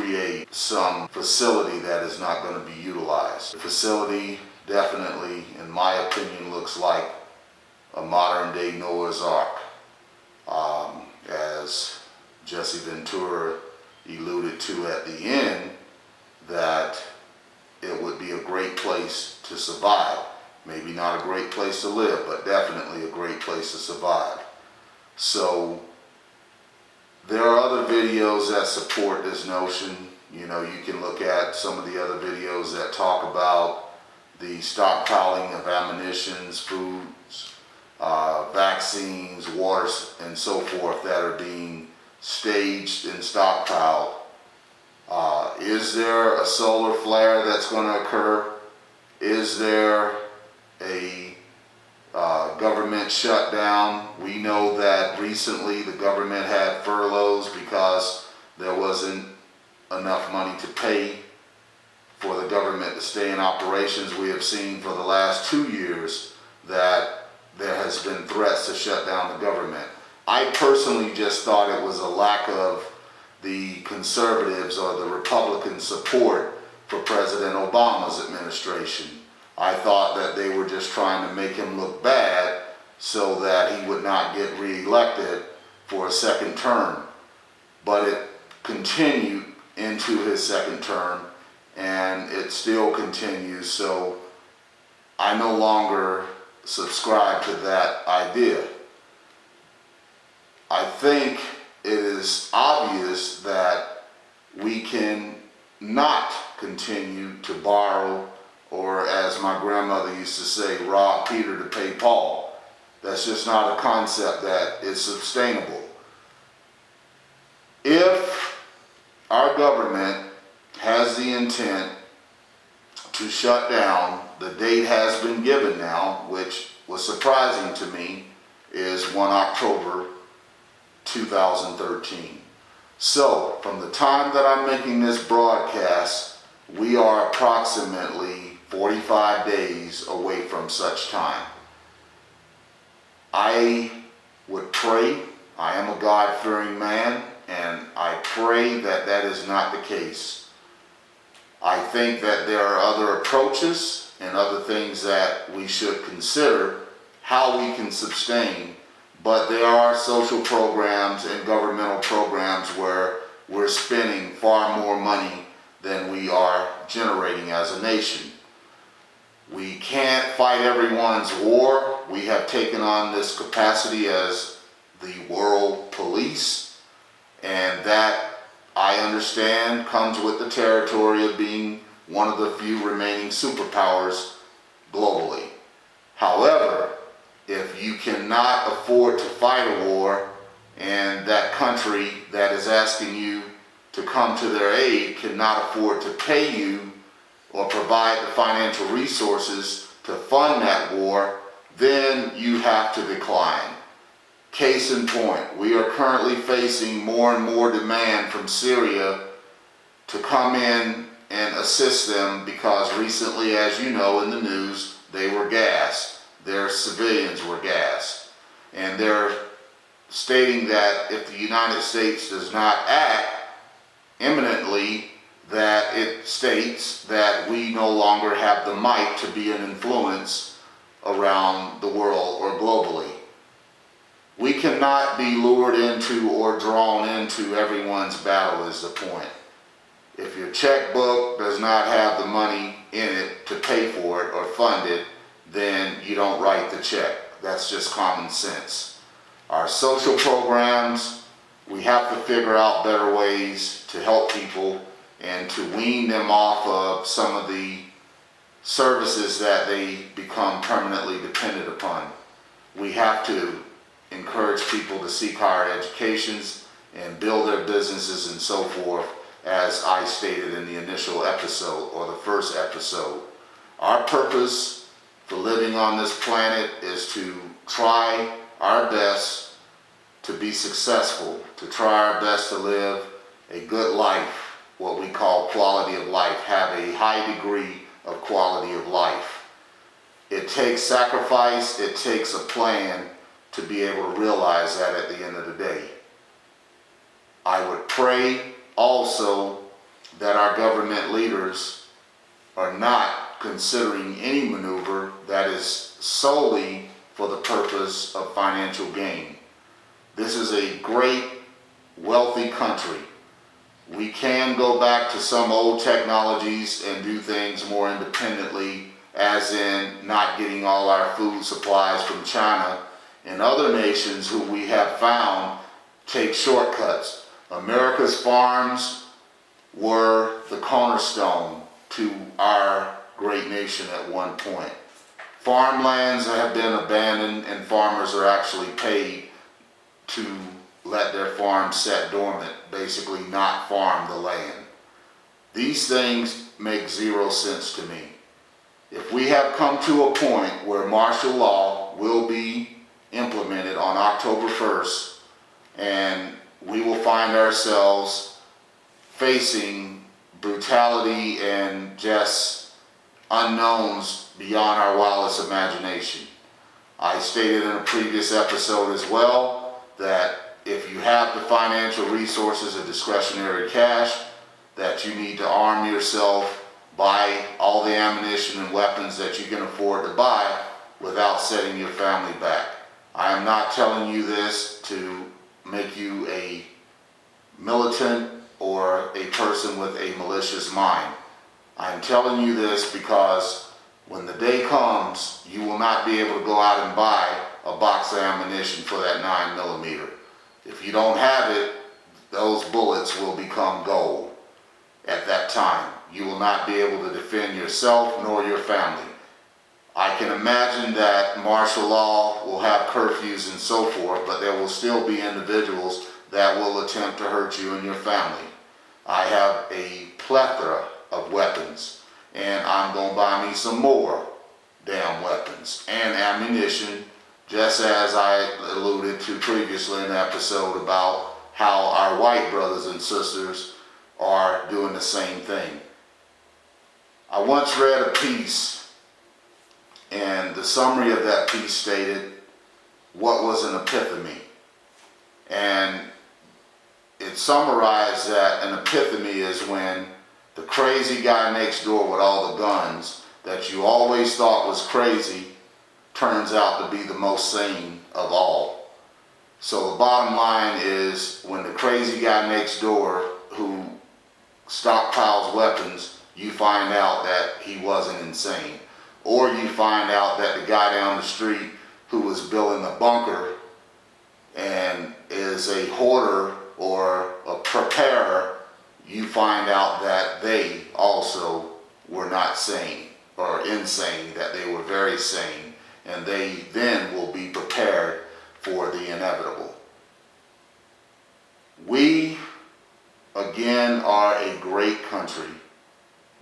create some facility that is not going to be utilized. The facility definitely, in my opinion, looks like a modern day Noah's Ark. As Jesse Ventura alluded to at the end, that it would be a great place to survive. Maybe not a great place to live, but definitely a great place to survive. So there are other videos that support this notion. You know, you can look at some of the other videos that talk about the stockpiling of ammunitions, foods, vaccines, waters, and so forth that are being staged and stockpiled. Is there a solar flare that's going to occur? Is there a government shutdown? We know that recently the government had furloughs because there wasn't enough money to pay for the government to stay in operations. We have seen for the last 2 years that there has been threats to shut down the government. I personally just thought it was a lack of the conservatives or the Republican support for President Obama's administration. I thought that they were just trying to make him look bad so that he would not get reelected for a second term. But it continued into his second term, and it still continues, so I no longer subscribe to that idea. I think it is obvious that we can not continue to borrow, or as my grandmother used to say, rob Peter to pay Paul. That's just not a concept that is sustainable. If our government has the intent to shut down, the date has been given now, which was surprising to me, is 1 October 2013. So, from the time that I'm making this broadcast, we are approximately 45 days away from such time. I would pray, I am a God-fearing man, and I pray that that is not the case. I think that there are other approaches and other things that we should consider how we can sustain, but there are social programs and governmental programs where we're spending far more money than we are generating as a nation. We can't fight everyone's war. We have taken on this capacity as the world police, and that, I understand, comes with the territory of being one of the few remaining superpowers globally. However, if you cannot afford to fight a war, and that country that is asking you to come to their aid cannot afford to pay you or provide the financial resources to fund that war, then you have to decline. Case in point, we are currently facing more and more demand from Syria to come in and assist them because recently, as you know in the news, they were gassed. Their civilians were gassed. And they're stating that if the United States does not act imminently, that it states that we no longer have the might to be an influence around the world or globally. We cannot be lured into or drawn into everyone's battle is the point. If your checkbook does not have the money in it to pay for it or fund it, then you don't write the check. That's just common sense. Our social programs, we have to figure out better ways to help people and to wean them off of some of the services that they become permanently dependent upon. We have to encourage people to seek higher educations and build their businesses and so forth, as I stated in the initial episode or the first episode. Our purpose for living on this planet is to try our best to be successful, to try our best to live a good life, what we call quality of life, have a high degree of quality of life. It takes sacrifice, it takes a plan to be able to realize that at the end of the day. I would pray also that our government leaders are not considering any maneuver that is solely for the purpose of financial gain. This is a great, wealthy country. We can go back to some old technologies and do things more independently, as in not getting all our food supplies from China and other nations who we have found take shortcuts. America's farms were the cornerstone to our great nation at one point. Farmlands have been abandoned and farmers are actually paid to let their farms set dormant, basically not farm the land. These things make zero sense to me. If we have come to a point where martial law will be implemented on October 1st, and we will find ourselves facing brutality and just unknowns beyond our wildest imagination. I stated in a previous episode as well that if you have the financial resources or discretionary cash, that you need to arm yourself, buy all the ammunition and weapons that you can afford to buy without setting your family back. I am not telling you this to make you a militant or a person with a malicious mind. I am telling you this because when the day comes, you will not be able to go out and buy a box of ammunition for that 9mm. If you don't have it, those bullets will become gold at that time. You will not be able to defend yourself nor your family. I can imagine that martial law will have curfews and so forth, but there will still be individuals that will attempt to hurt you and your family. I have a plethora of weapons, and I'm going to buy me some more damn weapons and ammunition, just as I alluded to previously in the episode about how our white brothers and sisters are doing the same thing. I once read a piece, and the summary of that piece stated, what was an epiphany? And it summarized that an epiphany is when the crazy guy next door with all the guns that you always thought was crazy turns out to be the most sane of all. So the bottom line is, when the crazy guy next door who stockpiles weapons, you find out that he wasn't insane. Or you find out that the guy down the street who was building a bunker and is a hoarder or a preparer, you find out that they also were not sane or insane, that they were very sane, and they then will be prepared for the inevitable. We, again, are a great country.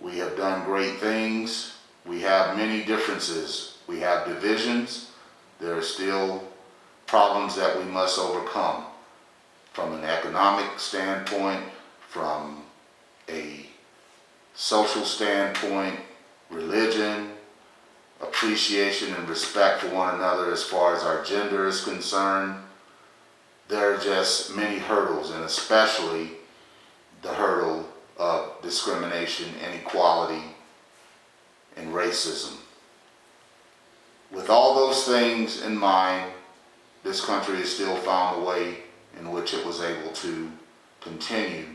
We have done great things. We have many differences. We have divisions. There are still problems that we must overcome from an economic standpoint, from a social standpoint, religion, appreciation and respect for one another as far as our gender is concerned. There are just many hurdles, and especially the hurdle of discrimination, inequality, and racism. With all those things in mind, this country has still found a way in which it was able to continue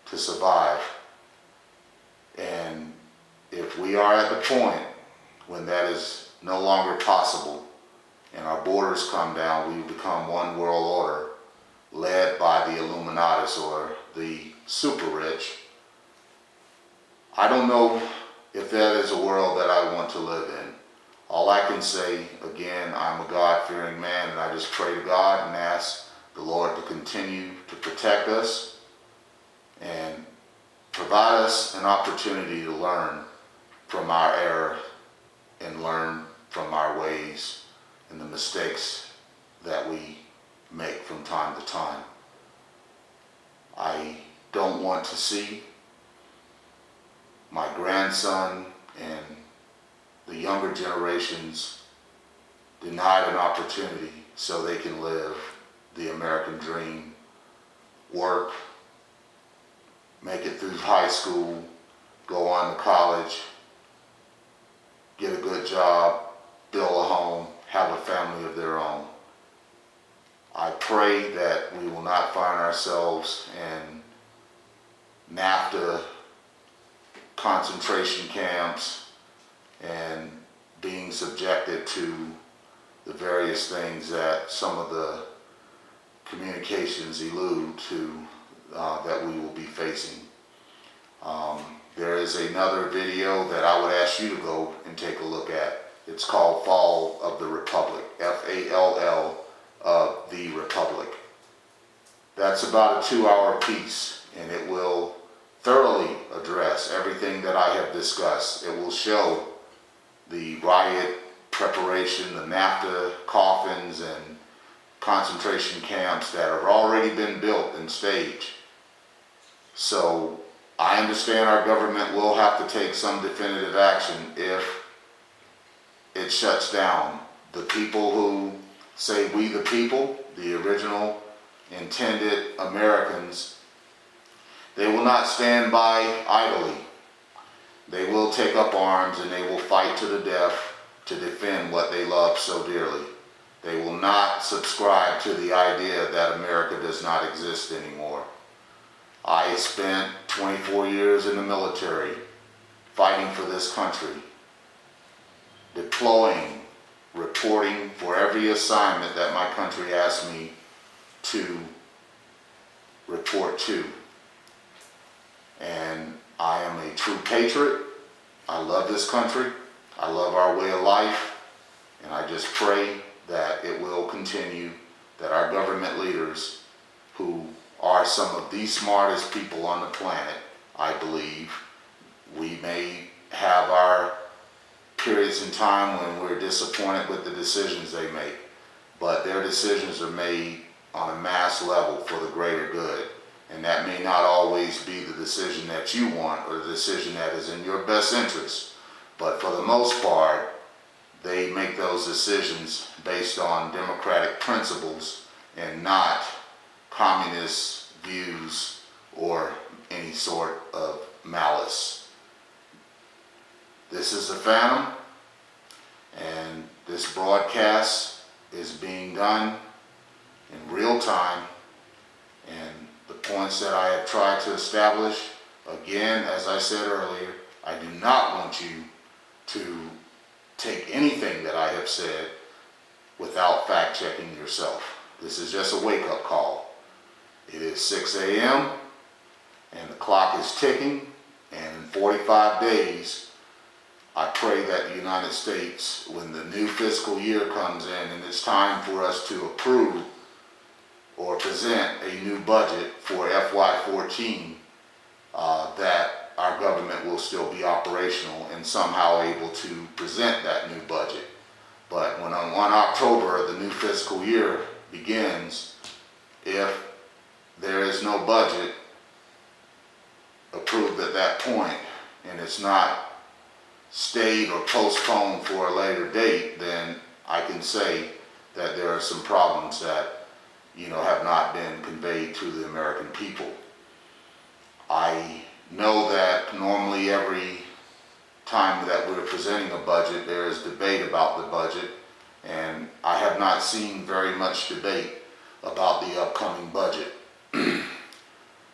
to survive. And if we are at the point when that is no longer possible and our borders come down, we become one world order led by the Illuminati or the super rich. I don't know if that is a world that I want to live in. All I can say, again, I'm a God-fearing man, and I just pray to God and ask the Lord to continue to protect us and provide us an opportunity to learn from our error and learn from our ways and the mistakes that we make from time to time. I don't want to see my grandson and the younger generations denied an opportunity so they can live the American dream, work, make it through high school, go on to college, get a good job, build a home, have a family of their own. I pray that we will not find ourselves in NAFTA concentration camps and being subjected to the various things that some of the communications allude to that we will be facing. There is another video that I would ask you to go and take a look at. It's called Fall of the Republic, F-A-L-L of the Republic. That's about a 2-hour piece, and it will thoroughly address everything that I have discussed. It will show the riot preparation, the NAFTA coffins and concentration camps that have already been built and staged. So I understand our government will have to take some definitive action if it shuts down. The people who say we the people, the original intended Americans, they will not stand by idly. They will take up arms and they will fight to the death to defend what they love so dearly. They will not subscribe to the idea that America does not exist anymore. I spent 24 years in the military fighting for this country, deploying, reporting for every assignment that my country asked me to report to. And I am a true patriot. I love this country. I love our way of life. And I just pray that it will continue, that our government leaders, who are some of the smartest people on the planet, I believe, we may have our periods in time when we're disappointed with the decisions they make, but their decisions are made on a mass level for the greater good. And that may not always be the decision that you want or the decision that is in your best interest, but for the most part, they make those decisions based on democratic principles and not communist views or any sort of malice. This is the Phantom, and this broadcast is being done in real time, and the points that I have tried to establish, again, as I said earlier, I do not want you to take anything that I have said without fact-checking yourself. This is just a wake-up call. It is 6 a.m. and the clock is ticking, and in 45 days, I pray that the United States, when the new fiscal year comes in and it's time for us to approve or present a new budget for FY14, that our government will still be operational and somehow able to present that new budget. But when on 1 October the new fiscal year begins, if there is no budget approved at that point and it's not stayed or postponed for a later date, then I can say that there are some problems that have not been conveyed to the American people. I know that normally every time that we're presenting a budget, there is debate about the budget, and I have not seen very much debate about the upcoming budget.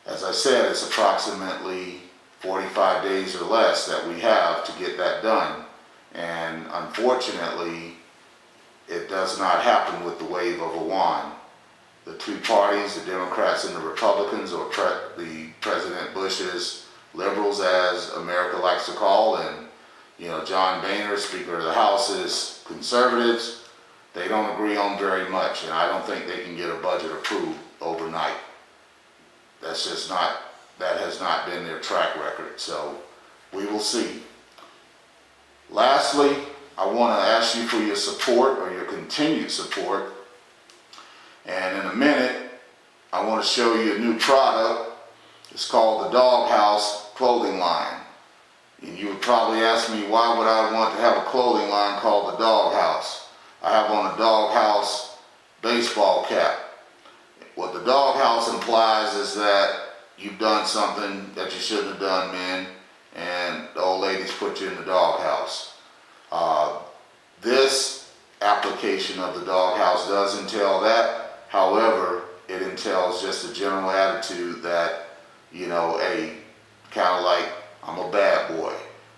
As I said, it's approximately 45 days or less that we have to get that done, and unfortunately, it does not happen with the wave of a wand. The two parties, the Democrats and the Republicans, or the President Bush's liberals, as America likes to call, and John Boehner, Speaker of the House, is conservatives. They don't agree on very much, and I don't think they can get a budget approved overnight. That has not been their track record, so we will see. Lastly, I want to ask you for your support, or your continued support. And in a minute, I want to show you a new product. It's called the Doghouse clothing line. And you would probably ask me, why would I want to have a clothing line called the Doghouse? I have on a Doghouse baseball cap. What the Doghouse implies is that you've done something that you shouldn't have done, men, and the old ladies put you in the doghouse. This application of the doghouse does entail that. However, it entails just a general attitude that, you know, kind of like, I'm a bad boy.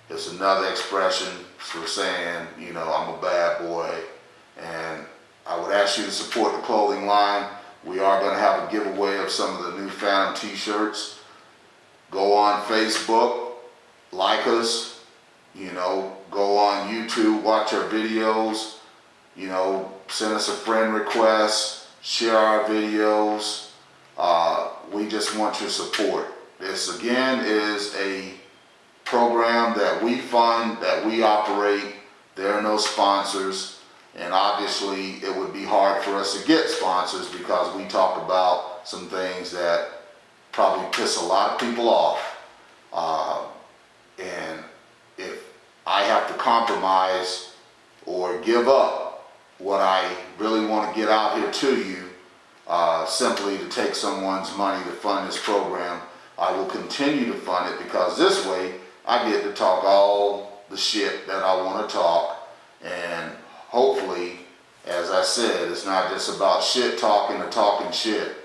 It's another expression for saying, you know, I'm a bad boy. And I would ask you to support the clothing line. We are going to have a giveaway of some of the new Phantom t-shirts. Go on Facebook, like us, you know, go on YouTube, watch our videos, you know, send us a friend request, share our videos. We just want your support. This again is a program that we fund, that we operate. There are no sponsors, and obviously it would be hard for us to get sponsors because we talk about some things that probably piss a lot of people off. And if I have to compromise or give up what I really want to get out here to you, simply to take someone's money to fund this program, I will continue to fund it, because this way I get to talk all the shit that I want to talk. And hopefully, as I said, it's not just about shit talking or talking shit.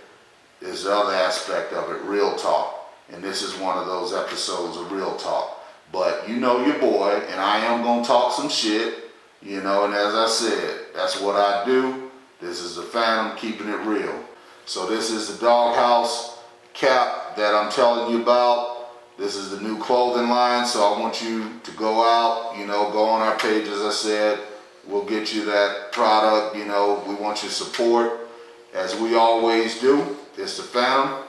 There's the other aspect of it, real talk. And this is one of those episodes of real talk. But you know your boy, and I am going to talk some shit, you know, and as I said, that's what I do. This is the Phantom, keeping it real. So this is the doghouse cap that I'm telling you about. This is the new clothing line, so I want you to go out, you know, go on our page, as I said. We'll get you that product, you know, we want your support, as we always do. It's the Phantom,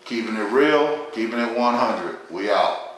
keeping it real, keeping it 100. We out.